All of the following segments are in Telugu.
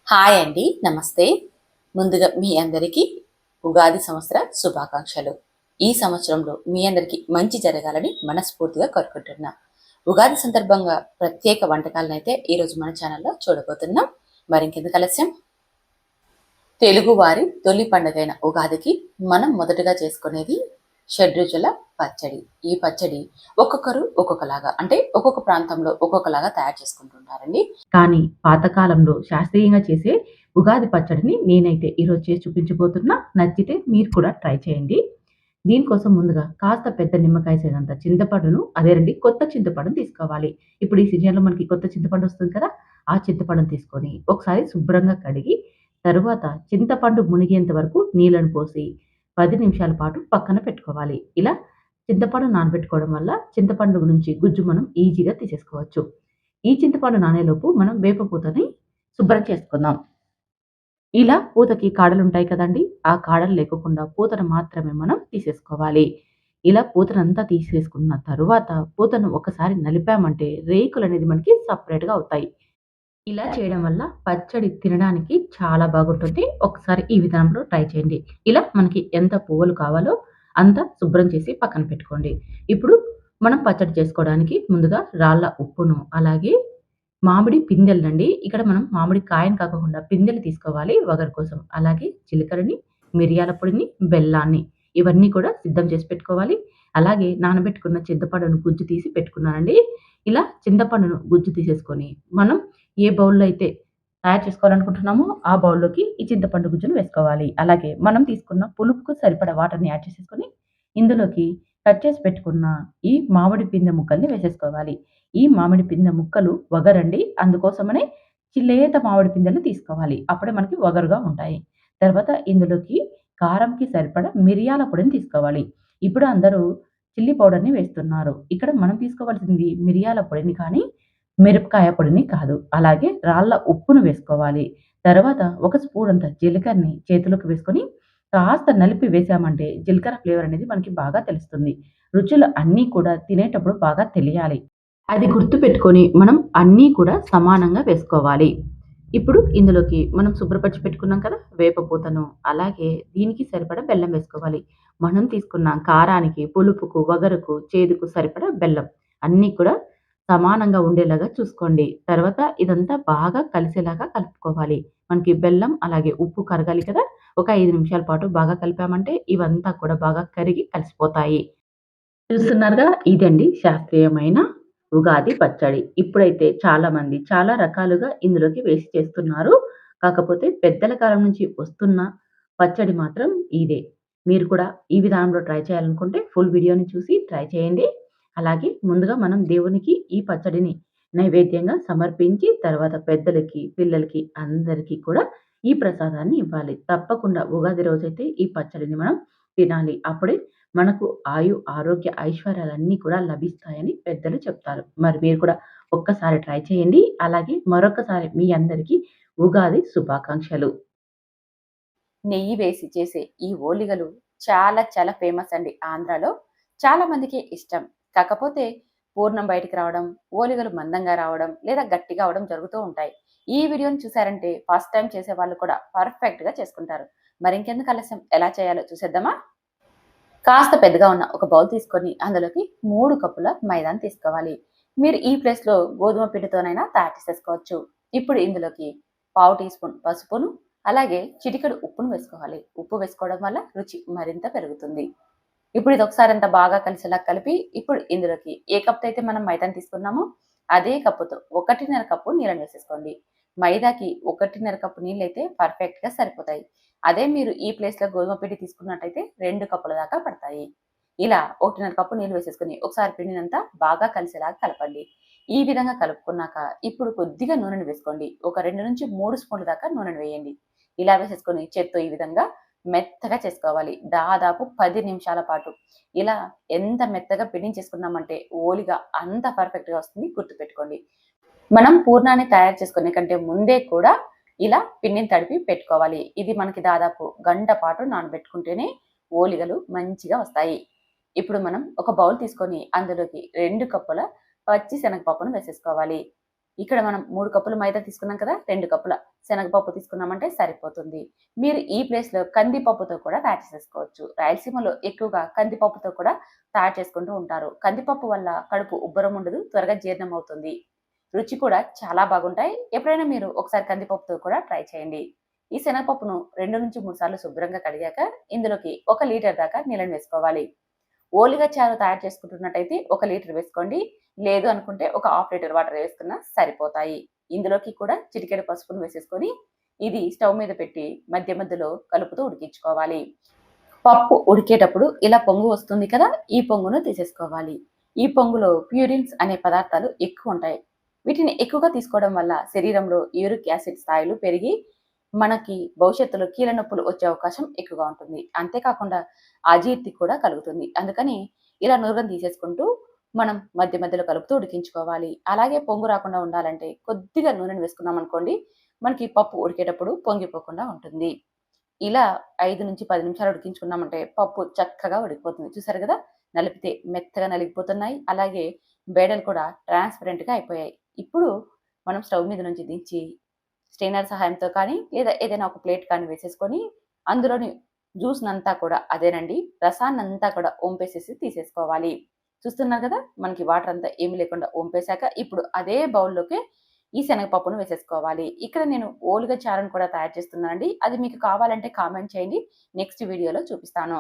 హాయ్ అండి. నమస్తే. ముందుగా మీ అందరికీ ఉగాది సంవత్సర శుభాకాంక్షలు. ఈ సంవత్సరంలో మీ అందరికీ మంచి జరగాలని మనస్ఫూర్తిగా కోరుకుంటున్నా. ఉగాది సందర్భంగా ప్రత్యేక వంటకాలనైతే ఈరోజు మన ఛానల్లో చూడబోతున్నాం. మరింకెందుకు ఆలస్యం? తెలుగువారి తొలి పండుగైన ఉగాదికి మనం మొదటగా చేసుకునేది షడ్రుచుల పచ్చడి. ఈ పచ్చడి ఒక్కొక్కరు ఒక్కొక్కలాగా అంటే ఒక్కొక్క ప్రాంతంలో ఒక్కొక్కలాగా తయారు చేసుకుంటుంటారండి. కానీ పాతకాలంలో శాస్త్రీయంగా చేసే ఉగాది పచ్చడిని నేనైతే ఈరోజు చేసి చూపించబోతున్నా. నచ్చితే మీరు కూడా ట్రై చేయండి. దీనికోసం ముందుగా కాస్త పెద్ద నిమ్మకాయ సైజంత చింతపండును అదేనండి కొత్త చింతపండును తీసుకోవాలి. ఇప్పుడు ఈ సీజన్‌లో మనకి కొత్త చింతపండు వస్తుంది కదా! ఆ చింతపండును తీసుకొని ఒకసారి శుభ్రంగా కడిగి, తరువాత చింతపండు మునిగేంత వరకు నీళ్లను పోసి 10 నిమిషాల పాటు పక్కన పెట్టుకోవాలి. ఇలా చింతపండు నానబెట్టుకోవడం వల్ల చింతపండు నుంచి గుజ్జు మనం ఈజీగా తీసేసుకోవచ్చు. ఈ చింతపండు నానేలోపు మనం వేప పూతని శుభ్రం చేసుకుందాం. ఇలా పూతకి కాడలుంటాయి కదండీ! ఆ కాడలు లేకోకుండా పూతను మాత్రమే మనం తీసేసుకోవాలి. ఇలా పూతనంతా తీసేసుకున్న తరువాత పూతను ఒకసారి నలిపామంటే రేకులనేది మనకి సెపరేట్‌గా అవుతాయి. ఇలా చేయడం వల్ల పచ్చడి తినడానికి చాలా బాగుంటుంది. ఒకసారి ఈ విధానంలో ట్రై చేయండి. ఇలా మనకి ఎంత పువ్వులు కావాలో అంత శుభ్రం చేసి పక్కన పెట్టుకోండి. ఇప్పుడు మనం పచ్చడి చేసుకోవడానికి ముందుగా రాళ్ళ ఉప్పును, అలాగే మామిడి పిందెలనండి. ఇక్కడ మనం మామిడి కాయని కాకోకుండా పిందెలు తీసుకోవాలి వగరు కోసం. అలాగే జీలకర్రని, మిరియాల పొడిని, బెల్లాన్ని ఇవన్నీ కూడా సిద్ధం చేసి పెట్టుకోవాలి. అలాగే నానబెట్టుకున్న చింతపండును గుజ్జు తీసి పెట్టుకున్నానండి. ఇలా చింతపండును గుజ్జు తీసేసుకొని మనం ఏ బౌల్‌లో అయితే తయారు చేసుకోవాలనుకుంటున్నామో ఆ బౌల్‌లోకి ఈ చింతపండు గుజ్జును వేసుకోవాలి. అలాగే మనం తీసుకున్న పులుపుకు సరిపడా వాటర్‌ని యాడ్ చేసేసుకొని ఇందులోకి కట్ చేసి పెట్టుకున్న ఈ మామిడి పిందె ముక్కల్ని వేసేసుకోవాలి. ఈ మామిడి పిందె ముక్కలు వగరండి. అందుకోసమనే లేత మామిడి పిందెలు తీసుకోవాలి. అప్పుడే మనకి వగరుగా ఉంటాయి. తర్వాత ఇందులోకి కారంకి సరిపడా మిరియాల పొడిని తీసుకోవాలి. ఇప్పుడు అందరూ చిల్లీ పౌడర్‌ని వేస్తున్నారు. ఇక్కడ మనం తీసుకోవాల్సింది మిరియాల పొడిని కానీ, మిరపకాయ పొడిని కాదు. అలాగే రాళ్ళ ఉప్పును వేసుకోవాలి. తర్వాత ఒక స్పూన్ అంత జీలకర్రని చేతిలోకి వేసుకొని కాస్త నలిపి వేసామంటే జీలకర్ర ఫ్లేవర్ అనేది మనకి బాగా తెలుస్తుంది. రుచులు అన్నీ కూడా తినేటప్పుడు బాగా తెలియాలి. అది గుర్తుపెట్టుకొని మనం అన్నీ కూడా సమానంగా వేసుకోవాలి. ఇప్పుడు ఇందులోకి మనం శుభ్రపరిచి పెట్టుకున్నాం కదా! వేప పూతను, అలాగే దీనికి సరిపడా బెల్లం వేసుకోవాలి. మనం తీసుకున్న కారానికి, పులుపుకు, వగరుకు, చేదుకు సరిపడా బెల్లం అన్నీ కూడా సమానంగా ఉండేలాగా చూసుకోండి. తర్వాత ఇదంతా బాగా కలిసేలాగా కలుపుకోవాలి. మనకి బెల్లం, అలాగే ఉప్పు కరగాలి కదా! ఒక 5 నిమిషాల పాటు బాగా కలిపామంటే ఇవంతా కూడా బాగా కరిగి కలిసిపోతాయి. చూస్తున్నారుగా ఇదండి శాస్త్రీయమైన ఉగాది పచ్చడి. ఇప్పుడైతే చాలామంది చాలా రకాలుగా ఇందులోకి వేసి చేస్తున్నారు. కాకపోతే పెద్దల కాలం నుంచి వస్తున్న పచ్చడి మాత్రం ఇదే. మీరు కూడా ఈ విధానంలో ట్రై చేయాలనుకుంటే ఫుల్ వీడియోని చూసి ట్రై చేయండి. అలాగే ముందుగా మనం దేవునికి ఈ పచ్చడిని నైవేద్యంగా సమర్పించి తర్వాత పెద్దలకి, పిల్లలకి అందరికీ కూడా ఈ ప్రసాదాన్ని ఇవ్వాలి. తప్పకుండా ఉగాది రోజైతే ఈ పచ్చడిని మనం తినాలి. అప్పుడే మనకు ఆరోగ్య, ఐశ్వర్యాలన్నీ కూడా లభిస్తాయని పెద్దలు చెప్తారు. మరి మీరు కూడా ఒక్కసారి ట్రై చేయండి. అలాగే మరొకసారి మీ అందరికీ ఉగాది శుభాకాంక్షలు. నెయ్యి వేసి చేసే ఈ ఓలిగలు చాలా చాలా ఫేమస్ అండి ఆంధ్రాలో. చాలా మందికి ఇష్టం. కాకపోతే పూర్ణం బయటికి రావడం, ఓలిగలు మందంగా రావడం లేదా గట్టిగా అవ్వడం జరుగుతూ ఉంటాయి. ఈ వీడియోని చూసారంటే ఫస్ట్ టైమ్ చేసేవాళ్ళు కూడా పర్ఫెక్ట్‌గా చేసుకుంటారు. మరింకెందుకు ఆలస్యం ఎలా చేయాలో చూసేద్దామా? కాస్త పెద్దగా ఉన్న ఒక బౌల్ తీసుకొని అందులోకి 3 కప్పుల మైదాని తీసుకోవాలి. మీరు ఈ ప్లేస్‌లో గోధుమ పిండితోనైనా తయారు చేసేసుకోవచ్చు. ఇప్పుడు ఇందులోకి పావు టీ స్పూన్ పసుపును, అలాగే చిటికెడు ఉప్పును వేసుకోవాలి. ఉప్పు వేసుకోవడం వల్ల రుచి మరింత పెరుగుతుంది. ఇప్పుడు ఇది ఒకసారి అంతా బాగా కలిసేలా కలిపి ఇప్పుడు ఇందులోకి ఏ కప్‌తో అయితే మనం మైదాని తీసుకున్నామో అదే కప్పుతో 1.5 కప్పు నీళ్ళని వేసేసుకోండి. మైదాకి 1.5 కప్పు నీళ్ళైతే పర్ఫెక్ట్‌గా సరిపోతాయి. అదే మీరు ఈ ప్లేస్‌లో గోధుమ పిండి తీసుకున్నట్టయితే 2 కప్పుల దాకా పడతాయి. ఇలా 1.5 కప్పు నీళ్ళు వేసేసుకొని ఒకసారి పిండినంతా బాగా కలిసేలాగా కలపండి. ఈ విధంగా కలుపుకున్నాక ఇప్పుడు కొద్దిగా నూనెను వేసుకోండి. ఒక 2-3 స్పూన్ల దాకా నూనెను వేయండి. ఇలా వేసేసుకొని చేత్తో ఈ విధంగా మెత్తగా చేసుకోవాలి. దాదాపు 10 నిమిషాల పాటు. ఇలా ఎంత మెత్తగా పిండించేసుకున్నామంటే ఓలిగా అంత పర్ఫెక్ట్‌గా వస్తుంది గుర్తుపెట్టుకోండి. మనం పూర్ణాన్ని తయారు చేసుకునే కంటే ముందే కూడా ఇలా పిండిని తడిపి పెట్టుకోవాలి. ఇది మనకి దాదాపు గంట పాటు నానబెట్టుకుంటేనే ఓలిగలు మంచిగా వస్తాయి. ఇప్పుడు మనం ఒక బౌల్ తీసుకొని అందులోకి 2 కప్పుల పచ్చి శనగపప్పును వేసేసుకోవాలి. ఇక్కడ మనం 3 కప్పుల మైదా తీసుకున్నాం కదా, 2 కప్పుల శనగపప్పు తీసుకున్నామంటే సరిపోతుంది. మీరు ఈ ప్లేస్‌లో కందిపప్పుతో కూడా తయారు చేసేసుకోవచ్చు. రాయలసీమలో ఎక్కువగా కందిపప్పుతో కూడా తయారు చేసుకుంటూ ఉంటారు. కందిపప్పు వల్ల కడుపు ఉబ్బరం ఉండదు, త్వరగా జీర్ణం అవుతుంది. రుచి కూడా చాలా బాగుంటాయి. ఎప్పుడైనా మీరు ఒకసారి కందిపప్పుతో కూడా ట్రై చేయండి. ఈ శనగపప్పును 2-3 సార్లు శుభ్రంగా కడిగాక ఇందులోకి 1 లీటర్ దాకా నీళ్ళని వేసుకోవాలి. ఓలిగా చారు తయారు చేసుకుంటున్నట్టయితే 1 లీటర్ వేసుకోండి. లేదు అనుకుంటే ఒక హాఫ్ లీటర్ వాటర్ వేసుకున్నా సరిపోతాయి. ఇందులోకి కూడా చిటికెడు పసుపును వేసేసుకొని ఇది స్టవ్ మీద పెట్టి మధ్య మధ్యలో కలుపుతూ ఉడికించుకోవాలి. పప్పు ఉడికేటప్పుడు ఇలా పొంగు వస్తుంది కదా, ఈ పొంగును తీసేసుకోవాలి. ఈ పొంగులో ప్యూరిన్స్ అనే పదార్థాలు ఎక్కువ ఉంటాయి. వీటిని ఎక్కువగా తీసుకోవడం వల్ల శరీరంలో యూరిక్ యాసిడ్ స్థాయిలు పెరిగి మనకి భవిష్యత్తులో కీళ్ళ నొప్పులు వచ్చే అవకాశం ఎక్కువగా ఉంటుంది. అంతేకాకుండా అజీర్తి కూడా కలుగుతుంది. అందుకని ఇలా నురగను తీసేసుకుంటూ మనం మధ్య మధ్యలో కలుపుతూ ఉడికించుకోవాలి. అలాగే పొంగు రాకుండా ఉండాలంటే కొద్దిగా నూనెను వేసుకున్నాం అనుకోండి, మనకి పప్పు ఉడికేటప్పుడు పొంగిపోకుండా ఉంటుంది. ఇలా 5-10 నిమిషాలు ఉడికించుకున్నామంటే పప్పు చక్కగా ఉడికిపోతుంది. చూసారు కదా, నలిపితే మెత్తగా నలిగిపోతున్నాయి. అలాగే బేడలు కూడా ట్రాన్స్పరెంట్‌గా అయిపోయాయి. ఇప్పుడు మనం స్టవ్ మీద నుంచి దించి స్ట్రెయినర్ సహాయంతో కానీ లేదా ఏదైనా ఒక ప్లేట్ కానీ వేసేసుకొని అందులోని జ్యూస్‌నంతా కూడా అదేనండి రసాన్నంతా కూడా ఒంపేసేసి తీసేసుకోవాలి. చూస్తున్నారు కదా, మనకి వాటర్ అంతా ఏమీ లేకుండా ఒంపేసాక ఇప్పుడు అదే బౌల్‌లోకి ఈ శనగపప్పును వేసేసుకోవాలి. ఇక్కడ నేను ఓలుగ చారును కూడా తయారు చేస్తున్నానండి. అది మీకు కావాలంటే కామెంట్ చేయండి. నెక్స్ట్ వీడియోలో చూపిస్తాను.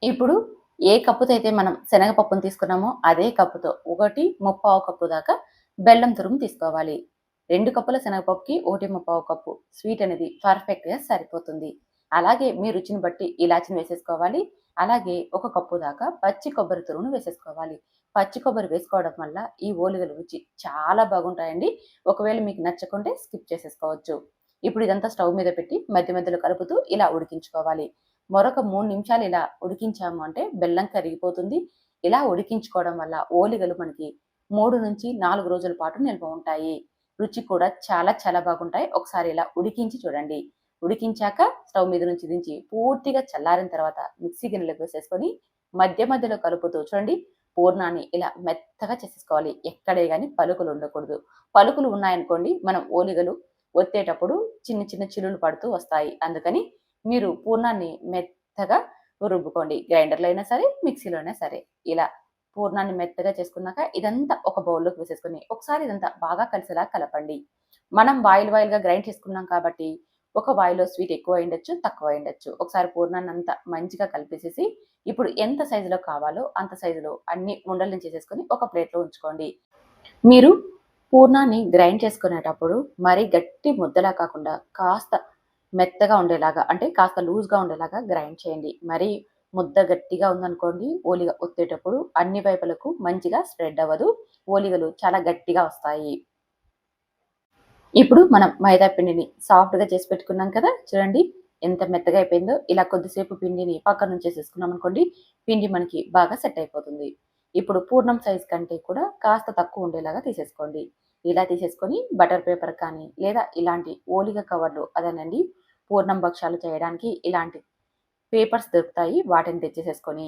ఇప్పుడు ఏ కప్పుతో అయితే మనం శనగపప్పును తీసుకున్నామో అదే కప్పుతో 1 కప్పు దాకా బెల్లం తురుము తీసుకోవాలి. 2 కప్పుల శనగపప్పుకి 1 కప్పు స్వీట్ అనేది పర్ఫెక్ట్‌గా సరిపోతుంది. అలాగే మీ రుచిని బట్టి ఇలాచిని వేసేసుకోవాలి. అలాగే 1 కప్పు దాకా పచ్చి కొబ్బరి తురుమును వేసేసుకోవాలి. పచ్చి కొబ్బరి వేసుకోవడం వల్ల ఈ ఓలిగల రుచి చాలా బాగుంటాయండి. ఒకవేళ మీకు నచ్చకుంటే స్కిప్ చేసేసుకోవచ్చు. ఇప్పుడు ఇదంతా స్టవ్ మీద పెట్టి మధ్య మధ్యలో కలుపుతూ ఇలా ఉడికించుకోవాలి. మరొక 3 నిమిషాలు ఇలా ఉడికించాము అంటే బెల్లం కరిగిపోతుంది. ఇలా ఉడికించుకోవడం వల్ల ఓలిగలు మనకి 3-4 రోజుల పాటు నిల్వ ఉంటాయి. రుచి కూడా చాలా చాలా బాగుంటాయి. ఒకసారి ఇలా ఉడికించి చూడండి. ఉడికించాక స్టవ్ మీద నుంచి దించి పూర్తిగా చల్లారిన తర్వాత మిక్సీ గిన్నెలోకి వేసేసుకొని మధ్య మధ్యలో కలుపుతూ చూడండి, పూర్ణాన్ని ఇలా మెత్తగా చేసేసుకోవాలి. ఎక్కడే గాని పలుకులు ఉండకూడదు. పలుకులు ఉన్నాయనుకోండి, మనం ఓలిగలు ఒత్తేటప్పుడు చిన్న చిన్న చిల్లులు పడుతూ వస్తాయి. అందుకని మీరు పూర్ణాన్ని మెత్తగా రుబ్బుకోండి. గ్రైండర్‌లో అయినా సరే, మిక్సీలో అయినా సరే. ఇలా పూర్ణాన్ని మెత్తగా చేసుకున్నాక ఇదంతా ఒక బౌల్‌లోకి వేసేసుకొని ఒకసారి ఇదంతా బాగా కలిసేలా కలపండి. మనం వాయిల్‌గా గ్రైండ్ చేసుకున్నాం కాబట్టి ఒక వాయిలో స్వీట్ ఎక్కువ అయ్యుండొచ్చు, తక్కువ అయ్యుండొచ్చు. ఒకసారి పూర్ణాన్నంతా మంచిగా కలిపేసేసి ఇప్పుడు ఎంత సైజులో కావాలో అంత సైజులో అన్ని ఉండలను చేసేసుకొని ఒక ప్లేట్‌లో ఉంచుకోండి. మీరు పూర్ణాన్ని గ్రైండ్ చేసుకునేటప్పుడు మరీ గట్టి ముద్దలా కాకుండా కాస్త మెత్తగా ఉండేలాగా, అంటే కాస్త లూజ్‌గా ఉండేలాగా గ్రైండ్ చేయండి. మరీ ముద్ద గట్టిగా ఉందనుకోండి, ఓలిగ ఒత్తేటప్పుడు అన్ని వైపులకు మంచిగా స్ప్రెడ్ అవ్వదు. ఓలిగలు చాలా గట్టిగా వస్తాయి. ఇప్పుడు మనం మైదా పిండిని సాఫ్ట్‌గా చేసి పెట్టుకున్నాం కదా, చూడండి ఎంత మెత్తగా అయిపోయిందో. ఇలా కొద్దిసేపు పిండిని పక్కన ఉంచేసేసుకున్నాం అనుకోండి, పిండి మనకి బాగా సెట్ అయిపోతుంది. ఇప్పుడు పూర్ణం సైజ్ కంటే కూడా కాస్త తక్కువ ఉండేలాగా తీసేసుకోండి. ఇలా తీసేసుకొని బటర్ పేపర్ కానీ లేదా ఇలాంటి ఓలిగ కవర్లు అదేనండి పూర్ణం భక్షాలు చేయడానికి ఇలాంటి పేపర్స్ దొరుకుతాయి. వాటిని తెచ్చేసేసుకొని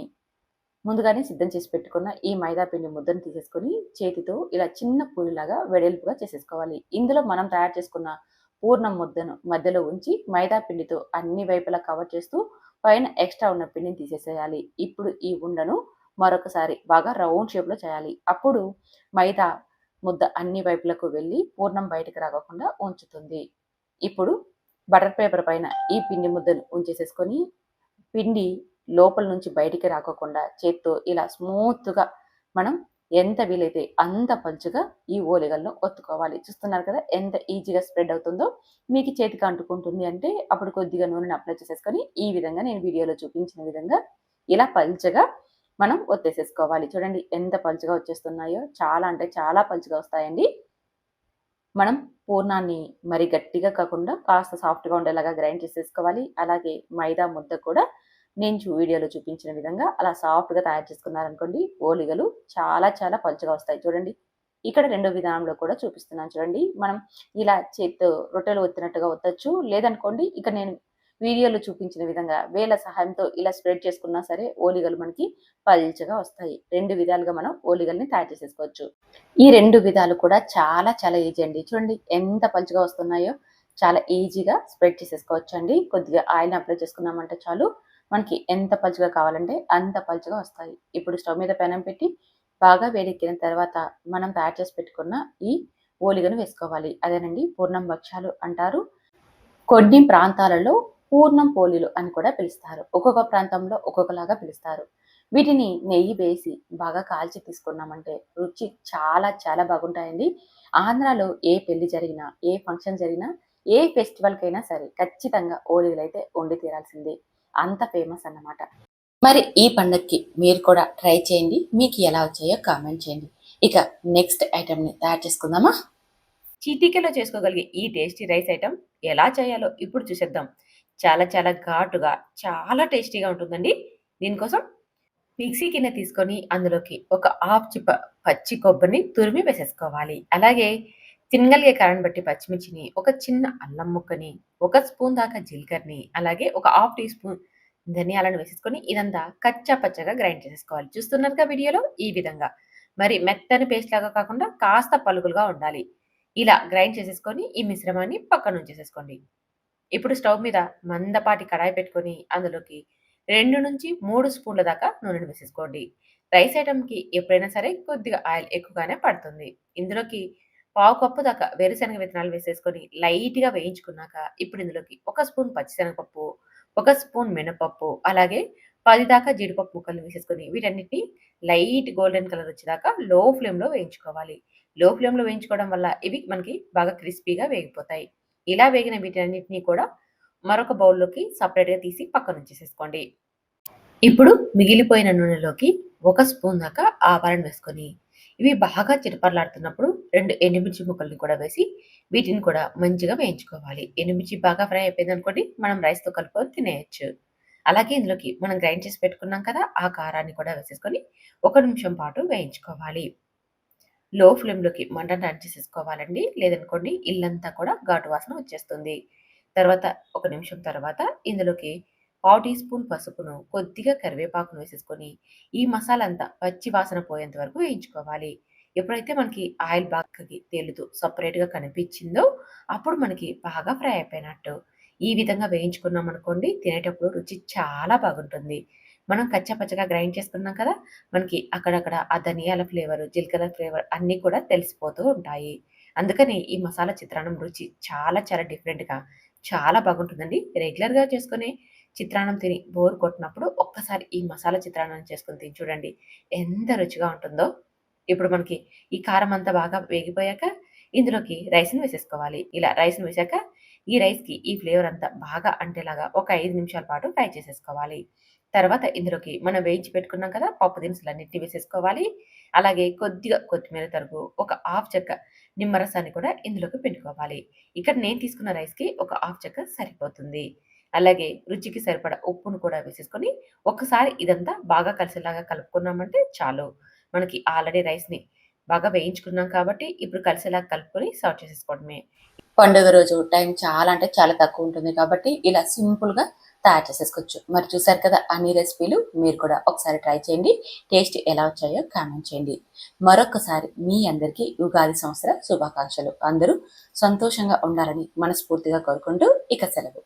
ముందుగానే సిద్ధం చేసి పెట్టుకున్న ఈ మైదా పిండి ముద్దను తీసేసుకొని చేతితో ఇలా చిన్న పూరిలాగా వెడల్పుగా చేసేసుకోవాలి. ఇందులో మనం తయారు చేసుకున్న పూర్ణం ముద్దను మధ్యలో ఉంచి మైదా పిండితో అన్ని వైపులా కవర్ చేస్తూ పైన ఎక్స్ట్రా ఉన్న పిండిని తీసేసేయాలి. ఇప్పుడు ఈ ఉండను మరొకసారి బాగా రౌండ్ షేప్‌లో చేయాలి. అప్పుడు మైదా ముద్ద అన్ని వైపులకు వెళ్ళి పూర్ణం బయటకు రాకుండా ఉంచుతుంది. ఇప్పుడు బటర్ పేపర్ పైన ఈ పిండి ముద్దను ఉంచేసేసుకొని పిండి లోపల నుంచి బయటికి రాకోకుండా చేత్తో ఇలా స్మూత్‌గా మనం ఎంత వీలైతే అంత పలుచగా ఈ ఓలిగలను ఒత్తుకోవాలి. చూస్తున్నారు కదా ఎంత ఈజీగా స్ప్రెడ్ అవుతుందో. మీకు చేతికి అంటుకుంటుంది అంటే అప్పుడు కొద్దిగా నూనెని అప్లై చేసేసుకొని ఈ విధంగా నేను వీడియోలో చూపించిన విధంగా ఇలా పలుచగా మనం ఒత్తేసేసుకోవాలి. చూడండి ఎంత పలుచగా వచ్చేస్తున్నాయో. చాలా అంటే చాలా పలుచగా వస్తాయండి. మనం పూర్ణాన్ని మరి గట్టిగా కాకుండా కాస్త సాఫ్ట్‌గా ఉండేలాగా గ్రైండ్ చేసేసుకోవాలి. అలాగే మైదా ముద్ద కూడా నేను వీడియోలో చూపించిన విధంగా అలా సాఫ్ట్‌గా తయారు చేసుకున్నారనుకోండి, ఓలిగలు చాలా చాలా పలుచగా వస్తాయి. చూడండి, ఇక్కడ రెండో విధానంలో కూడా చూపిస్తున్నాను చూడండి. మనం ఇలా చేత్తో రొట్టెలు ఒత్తినట్టుగా ఒత్తొచ్చు. లేదనుకోండి, ఇక నేను వీడియోలో చూపించిన విధంగా వేళ్ళ సహాయంతో ఇలా స్ప్రెడ్ చేసుకున్నా సరే ఓలిగలు మనకి పల్చగా వస్తాయి. 2 విధాలుగా మనం ఓలిగల్ని తయారు చేసేసుకోవచ్చు. ఈ 2 విధాలు కూడా చాలా చాలా ఈజీ అండి. చూడండి ఎంత పల్చగా వస్తున్నాయో, చాలా ఈజీగా స్ప్రెడ్ చేసేసుకోవచ్చండి. కొద్దిగా ఆయిల్‌ని అప్లై చేసుకున్నామంటే చాలు మనకి ఎంత పల్చగా కావాలంటే అంత పల్చగా వస్తాయి. ఇప్పుడు స్టవ్ మీద పెనం పెట్టి బాగా వేడెక్కిన తర్వాత మనం తయారు చేసి పెట్టుకున్న ఈ ఓలిగను వేసుకోవాలి. అదేనండి పూర్ణం భక్షాలు అంటారు. కొన్ని ప్రాంతాలలో పూర్ణం పోలీలు అని కూడా పిలుస్తారు. ఒక్కొక్క ప్రాంతంలో ఒక్కొక్కలాగా పిలుస్తారు. వీటిని నెయ్యి వేసి బాగా కాల్చి తీసుకున్నామంటే రుచి చాలా చాలా బాగుంటాయండి. ఆంధ్రాలో ఏ పెళ్లి జరిగినా, ఏ ఫంక్షన్ జరిగినా, ఏ ఫెస్టివల్‌కైనా సరే ఖచ్చితంగా ఓలీలైతే వండి తీరాల్సిందే. అంత ఫేమస్ అన్నమాట. మరి ఈ పండక్కి మీరు కూడా ట్రై చేయండి. మీకు ఎలా వచ్చాయో కామెంట్ చేయండి. ఇక నెక్స్ట్ ఐటెమ్‌ని తయారు చేసుకుందామా? చిటికెలో చేసుకోగలిగే ఈ టేస్టీ రైస్ ఐటెమ్ ఎలా చేయాలో ఇప్పుడు చూసేద్దాం. చాలా చాలా ఘాటుగా, చాలా టేస్టీగా ఉంటుందండి. దీనికోసం మిక్సీ గిన్నె తీసుకొని అందులోకి ఒక హాఫ్ చిప్ప పచ్చి కొబ్బరిని తురిమి వేసేసుకోవాలి. అలాగే తినగలిగే కారాన్ని బట్టి పచ్చిమిర్చిని, ఒక చిన్న అల్లం ముక్కని, ఒక స్పూన్ దాకా జీలకర్రని, అలాగే ఒక హాఫ్ టీ స్పూన్ ధనియాలను వేసేసుకొని ఇదంతా కచ్చా పచ్చగా గ్రైండ్ చేసేసుకోవాలి. చూస్తున్నారుగా వీడియోలో ఈ విధంగా. మరి మెత్తని పేస్ట్ లాగా కాకుండా కాస్త పలుకులుగా ఉండాలి. ఇలా గ్రైండ్ చేసేసుకొని ఈ మిశ్రమాన్ని పక్కన ఉంచేసేసుకోండి. ఇప్పుడు స్టవ్ మీద మందపాటి కడాయి పెట్టుకొని అందులోకి 2-3 స్పూన్ల దాకా నూనెను వేసేసుకోండి. రైస్ ఐటెమ్‌కి ఎప్పుడైనా సరే కొద్దిగా ఆయిల్ ఎక్కువగానే పడుతుంది. ఇందులోకి పావు కప్పు దాకా వేరుశనగ విత్తనాలు వేసేసుకొని లైట్‌గా వేయించుకున్నాక ఇప్పుడు ఇందులోకి ఒక స్పూన్ పచ్చిశనగపప్పు, ఒక స్పూన్ మినపప్పు, అలాగే 10 దాకా జీడిపప్పు ముక్కలు వేసేసుకొని వీటన్నిటిని లైట్ గోల్డెన్ కలర్ వచ్చేదాకా లో ఫ్లేమ్‌లో వేయించుకోవాలి. లో ఫ్లేమ్‌లో వేయించుకోవడం వల్ల ఇవి మనకి బాగా క్రిస్పీగా వేగిపోతాయి. ఇలా వేగిన వీటన్నిటిని కూడా మరొక బౌల్‌లోకి సెపరేట్‌గా తీసి పక్కనుంచేసేసుకోండి. ఇప్పుడు మిగిలిపోయిన నూనెలోకి ఒక స్పూన్ దాకా ఆవాలను వేసుకొని, ఇవి బాగా చిటపటలాడుతున్నప్పుడు 2 ఎండుమిర్చి ముక్కల్ని కూడా వేసి, వీటిని కూడా మంచిగా వేయించుకోవాలి. ఎండుమిర్చి బాగా ఫ్రై అయిపోయిందనుకోండి, మనం రైస్‌తో కలుపుకొని తినేయొచ్చు. అలాగే ఇందులోకి మనం గ్రైండ్ చేసి పెట్టుకున్నాం కదా! ఆ కారాన్ని కూడా వేసేసుకొని, ఒక నిమిషం పాటు వేయించుకోవాలి. లో ఫ్లేమ్‌లోకి మంటను యాడ్ చేసేసుకోవాలండి. లేదనుకోండి ఇల్లంతా కూడా ఘాటు వాసన వచ్చేస్తుంది. తర్వాత ఒక నిమిషం తర్వాత ఇందులోకి పావు టీ స్పూన్ పసుపును, కొద్దిగా కరివేపాకును వేసేసుకొని, ఈ మసాలా అంతా పచ్చి వాసన పోయేంత వరకు వేయించుకోవాలి. ఎప్పుడైతే మనకి ఆయిల్ బాగా తేలుతూ సెపరేట్‌గా కనిపించిందో, అప్పుడు మనకి బాగా ఫ్రై అయిపోయినట్టు. ఈ విధంగా వేయించుకున్నామనుకోండి, తినేటప్పుడు రుచి చాలా బాగుంటుంది. మనం కచ్చా పచ్చగా గ్రైండ్ చేసుకున్నాం కదా! మనకి అక్కడక్కడ ఆ ధనియాల ఫ్లేవర్, జీలకర్ర ఫ్లేవర్ అన్నీ కూడా తెలిసిపోతూ ఉంటాయి. అందుకని ఈ మసాలా చిత్రాన్నం రుచి చాలా చాలా డిఫరెంట్‌గా చాలా బాగుంటుందండి. రెగ్యులర్‌గా చేసుకునే చిత్రాన్నం తిని బోర్ కొట్టినప్పుడు ఒక్కసారి ఈ మసాలా చిత్రాన్నం చేసుకొని తిని చూడండి. ఎంత రుచిగా ఉంటుందో. ఇప్పుడు మనకి ఈ కారం అంతా బాగా వేగిపోయాక ఇందులోకి రైస్‌ని వేసేసుకోవాలి. ఇలా రైస్‌ని వేశాక ఈ రైస్‌కి ఈ ఫ్లేవర్ అంతా బాగా అంటేలాగా ఒక 5 నిమిషాల పాటు ఫ్రై చేసేసుకోవాలి. తర్వాత ఇందులోకి మనం వేయించి పెట్టుకున్నాం కదా! పప్పు దినుసులన్నిటిని వేసేసుకోవాలి. అలాగే కొద్దిగా కొత్తిమీర తరుగు, ఒక హాఫ్ చెక్క నిమ్మరసాన్ని కూడా ఇందులోకి పిండుకోవాలి. ఇక్కడ నేను తీసుకున్న రైస్‌కి ఒక హాఫ్ చెక్క సరిపోతుంది. అలాగే రుచికి సరిపడా ఉప్పును కూడా వేసేసుకొని, ఒక్కసారి ఇదంతా బాగా కలిసేలాగా కలుపుకున్నామంటే చాలు. మనకి ఆల్రెడీ రైస్‌ని బాగా వేయించుకున్నాం కాబట్టి, ఇప్పుడు కలిసేలాగా కలుపుకొని సర్వ్ చేసేసుకోవడమే. పండుగ రోజు టైం చాలా అంటే చాలా తక్కువ ఉంటుంది కాబట్టి, ఇలా సింపుల్‌గా తయారు చేసేసుకోవచ్చు. మరి చూసారు కదా అన్ని రెసిపీలు మీరు కూడా ఒకసారి ట్రై చేయండి. టేస్ట్ ఎలా వచ్చాయో కామెంట్ చేయండి. మరొకసారి మీ అందరికీ ఉగాది సంవత్సర శుభాకాంక్షలు. అందరూ సంతోషంగా ఉండాలని మనస్ఫూర్తిగా కోరుకుంటూ ఇక సెలవు.